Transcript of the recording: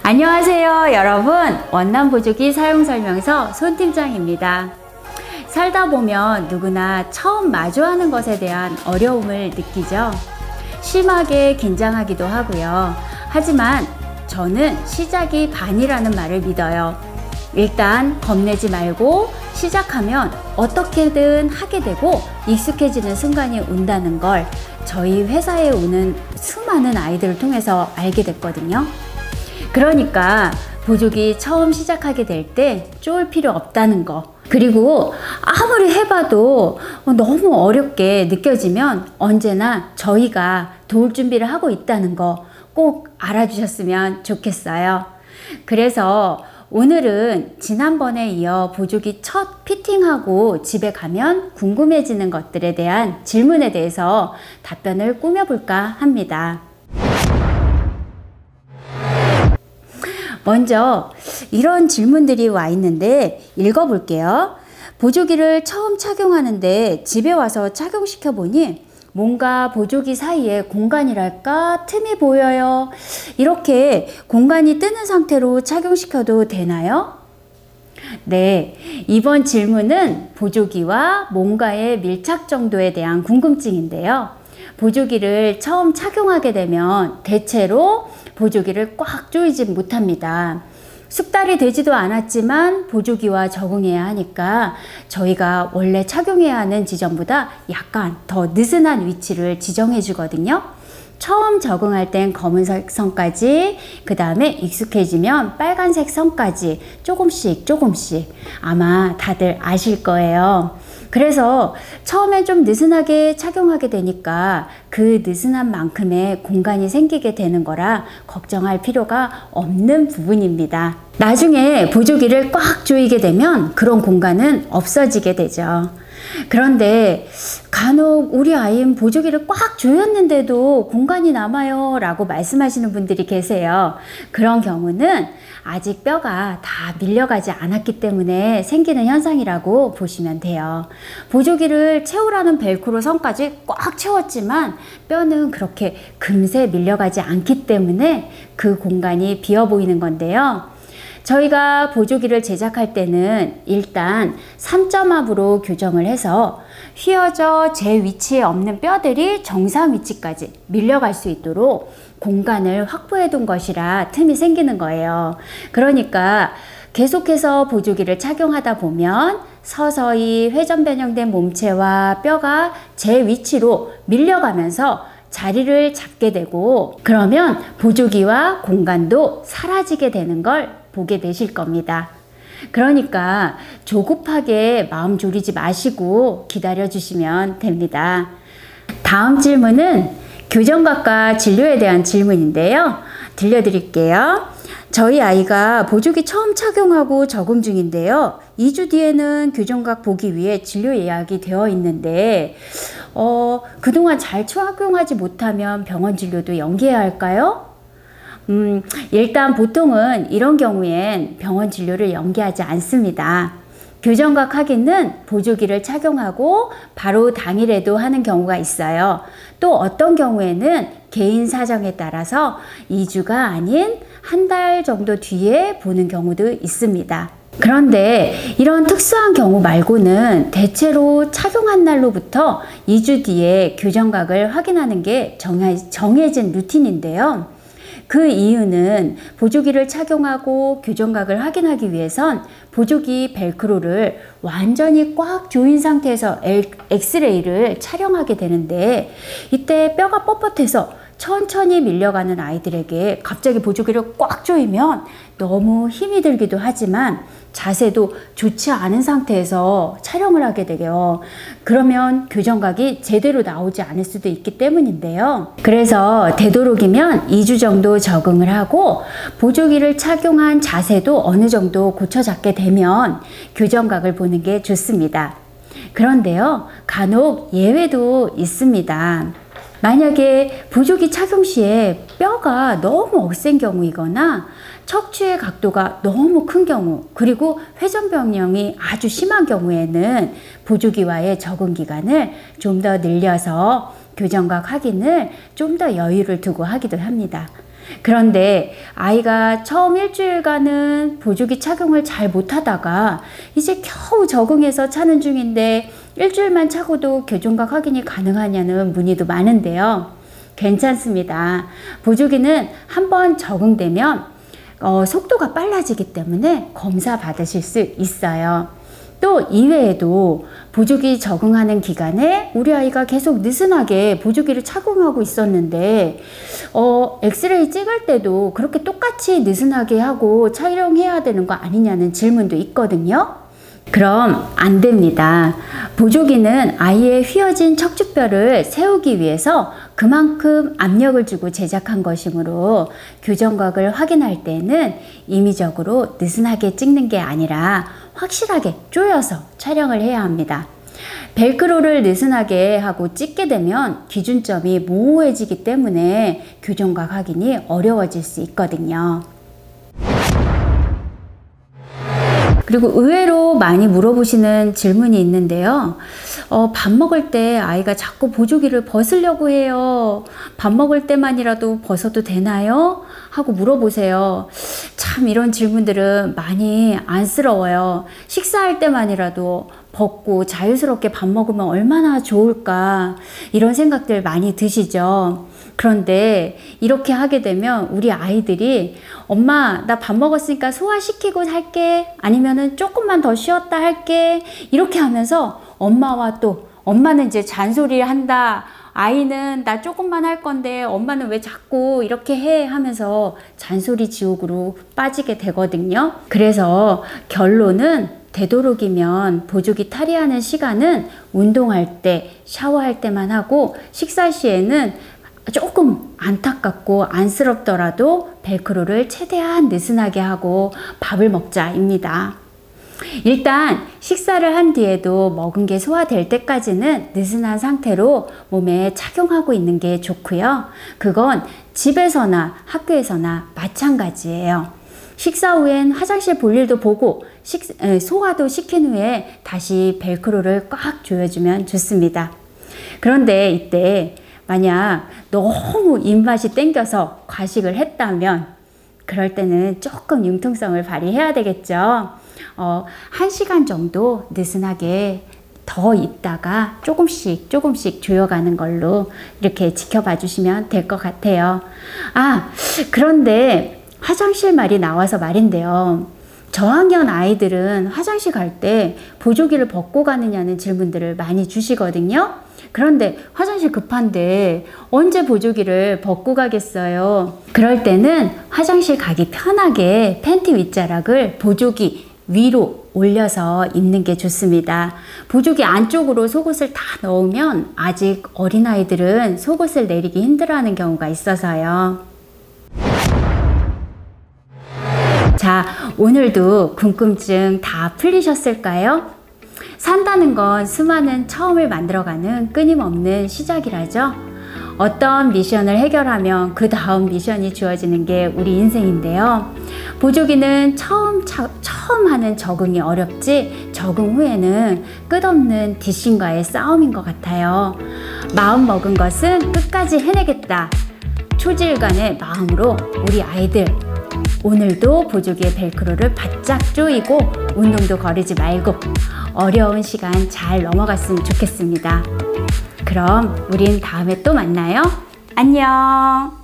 안녕하세요 여러분, 원남보조기 사용설명서 손팀장입니다. 살다 보면 누구나 처음 마주하는 것에 대한 어려움을 느끼죠. 심하게 긴장하기도 하고요. 하지만 저는 시작이 반이라는 말을 믿어요. 일단 겁내지 말고 시작하면 어떻게든 하게 되고 익숙해지는 순간이 온다는 걸 저희 회사에 오는 수많은 아이들을 통해서 알게 됐거든요. 그러니까 보조기 처음 시작하게 될 때 쫄 필요 없다는 거, 그리고 아무리 해봐도 너무 어렵게 느껴지면 언제나 저희가 도울 준비를 하고 있다는 거 꼭 알아주셨으면 좋겠어요. 그래서 오늘은 지난번에 이어 보조기 첫 피팅하고 집에 가면 궁금해지는 것들에 대한 질문에 대해서 답변을 꾸며볼까 합니다. 먼저 이런 질문들이 와 있는데 읽어볼게요. 보조기를 처음 착용하는데 집에 와서 착용시켜 보니 뭔가 보조기 사이에 공간이랄까 틈이 보여요. 이렇게 공간이 뜨는 상태로 착용시켜도 되나요? 네, 이번 질문은 보조기와 뭔가의 밀착 정도에 대한 궁금증인데요. 보조기를 처음 착용하게 되면 대체로 보조기를 꽉 조이지 못합니다. 숙달이 되지도 않았지만 보조기와 적응해야 하니까 저희가 원래 착용해야 하는 지점보다 약간 더 느슨한 위치를 지정해 주거든요. 처음 적응할 땐 검은색 선까지, 그 다음에 익숙해지면 빨간색 선까지 조금씩 아마 다들 아실 거예요. 그래서 처음에 좀 느슨하게 착용하게 되니까 그 느슨한 만큼의 공간이 생기게 되는 거라 걱정할 필요가 없는 부분입니다. 나중에 보조기를 꽉 조이게 되면 그런 공간은 없어지게 되죠. 그런데 간혹 우리 아이는 보조기를 꽉 조였는데도 공간이 남아요 라고 말씀하시는 분들이 계세요. 그런 경우는 아직 뼈가 다 밀려가지 않았기 때문에 생기는 현상이라고 보시면 돼요. 보조기를 채우라는 벨크로 선까지 꽉 채웠지만 뼈는 그렇게 금세 밀려가지 않기 때문에 그 공간이 비어 보이는 건데요. 저희가 보조기를 제작할 때는 일단 3점압으로 교정을 해서 휘어져 제 위치에 없는 뼈들이 정상 위치까지 밀려갈 수 있도록 공간을 확보해 둔 것이라 틈이 생기는 거예요. 그러니까 계속해서 보조기를 착용하다 보면 서서히 회전 변형된 몸체와 뼈가 제 위치로 밀려가면서 자리를 잡게 되고, 그러면 보조기와 공간도 사라지게 되는 걸 보게 되실 겁니다. 그러니까 조급하게 마음 졸이지 마시고 기다려 주시면 됩니다. 다음 질문은 교정각과 진료에 대한 질문인데요. 들려드릴게요. 저희 아이가 보조기 처음 착용하고 적응 중인데요. 2주 뒤에는 교정각 보기 위해 진료 예약이 되어 있는데 그동안 잘 착용하지 못하면 병원 진료도 연기해야 할까요? 일단 보통은 이런 경우엔 병원 진료를 연기하지 않습니다. 교정각 확인은 보조기를 착용하고 바로 당일에도 하는 경우가 있어요. 또 어떤 경우에는 개인 사정에 따라서 2주가 아닌 한 달 정도 뒤에 보는 경우도 있습니다. 그런데 이런 특수한 경우 말고는 대체로 착용한 날로부터 2주 뒤에 교정각을 확인하는 게 정해진 루틴인데요. 그 이유는 보조기를 착용하고 교정각을 확인하기 위해선 보조기 벨크로를 완전히 꽉 조인 상태에서 엑스레이를 촬영하게 되는데, 이때 뼈가 뻣뻣해서 천천히 밀려가는 아이들에게 갑자기 보조기를 꽉 조이면 너무 힘이 들기도 하지만 자세도 좋지 않은 상태에서 촬영을 하게 되요. 그러면 교정각이 제대로 나오지 않을 수도 있기 때문인데요. 그래서 되도록이면 2주 정도 적응을 하고 보조기를 착용한 자세도 어느 정도 고쳐 잡게 되면 교정각을 보는 게 좋습니다. 그런데요, 간혹 예외도 있습니다. 만약에 보조기 착용 시에 뼈가 너무 억센 경우이거나 척추의 각도가 너무 큰 경우, 그리고 회전 변형이 아주 심한 경우에는 보조기와의 적응 기간을 좀 더 늘려서 교정각 확인을 좀 더 여유를 두고 하기도 합니다. 그런데 아이가 처음 일주일간은 보조기 착용을 잘 못하다가 이제 겨우 적응해서 차는 중인데 일주일만 차고도 교정각 확인이 가능하냐는 문의도 많은데요. 괜찮습니다. 보조기는 한번 적응되면 속도가 빨라지기 때문에 검사 받으실 수 있어요. 또 이외에도 보조기 적응하는 기간에 우리 아이가 계속 느슨하게 보조기를 착용하고 있었는데 엑스레이 찍을 때도 그렇게 똑같이 느슨하게 하고 촬영해야 되는 거 아니냐는 질문도 있거든요. 그럼 안 됩니다. 보조기는 아이의 휘어진 척추뼈를 세우기 위해서 그만큼 압력을 주고 제작한 것이므로 교정각을 확인할 때는 임의적으로 느슨하게 찍는 게 아니라 확실하게 조여서 촬영을 해야 합니다. 벨크로를 느슨하게 하고 찍게 되면 기준점이 모호해지기 때문에 교정각 확인이 어려워질 수 있거든요. 그리고 의외로 많이 물어보시는 질문이 있는데요. 밥 먹을 때 아이가 자꾸 보조기를 벗으려고 해요. 밥 먹을 때만이라도 벗어도 되나요? 하고 물어보세요. 참 이런 질문들은 많이 안쓰러워요. 식사할 때만이라도 벗고 자유스럽게 밥 먹으면 얼마나 좋을까 이런 생각들 많이 드시죠. 그런데 이렇게 하게 되면 우리 아이들이 엄마 나 밥 먹었으니까 소화시키고 할게 아니면은 조금만 더 쉬었다 할게 이렇게 하면서 엄마와 또 엄마는 이제 잔소리를 한다. 아이는 나 조금만 할 건데 엄마는 왜 자꾸 이렇게 해 하면서 잔소리 지옥으로 빠지게 되거든요. 그래서 결론은 되도록이면 보조기 탈의하는 시간은 운동할 때, 샤워할 때만 하고 식사 시에는 조금 안타깝고 안쓰럽더라도 벨크로를 최대한 느슨하게 하고 밥을 먹자입니다. 일단 식사를 한 뒤에도 먹은 게 소화될 때까지는 느슨한 상태로 몸에 착용하고 있는 게 좋고요. 그건 집에서나 학교에서나 마찬가지예요. 식사 후엔 화장실 볼 일도 보고 소화도 시킨 후에 다시 벨크로를 꽉 조여주면 좋습니다. 그런데 이때 만약 너무 입맛이 땡겨서 과식을 했다면 그럴 때는 조금 융통성을 발휘해야 되겠죠. 1시간 정도 느슨하게 더 있다가 조금씩 조여가는 걸로 이렇게 지켜봐 주시면 될 것 같아요. 그런데 화장실 말이 나와서 말인데요. 저학년 아이들은 화장실 갈 때 보조기를 벗고 가느냐는 질문들을 많이 주시거든요. 그런데 화장실 급한데 언제 보조기를 벗고 가겠어요? 그럴 때는 화장실 가기 편하게 팬티 윗자락을 보조기 위로 올려서 입는 게 좋습니다. 보조기 안쪽으로 속옷을 다 넣으면 아직 어린아이들은 속옷을 내리기 힘들어하는 경우가 있어서요. 자, 오늘도 궁금증 다 풀리셨을까요? 산다는 건 수많은 처음을 만들어가는 끊임없는 시작이라죠. 어떤 미션을 해결하면 그 다음 미션이 주어지는 게 우리 인생인데요. 보조기는 처음 하는 적응이 어렵지 적응 후에는 끝없는 뒷심과의 싸움인 것 같아요. 마음 먹은 것은 끝까지 해내겠다. 초지일간의 마음으로 우리 아이들 오늘도 보조기의 벨크로를 바짝 조이고 운동도 거르지 말고 어려운 시간 잘 넘어갔으면 좋겠습니다. 그럼 우린 다음에 또 만나요. 안녕.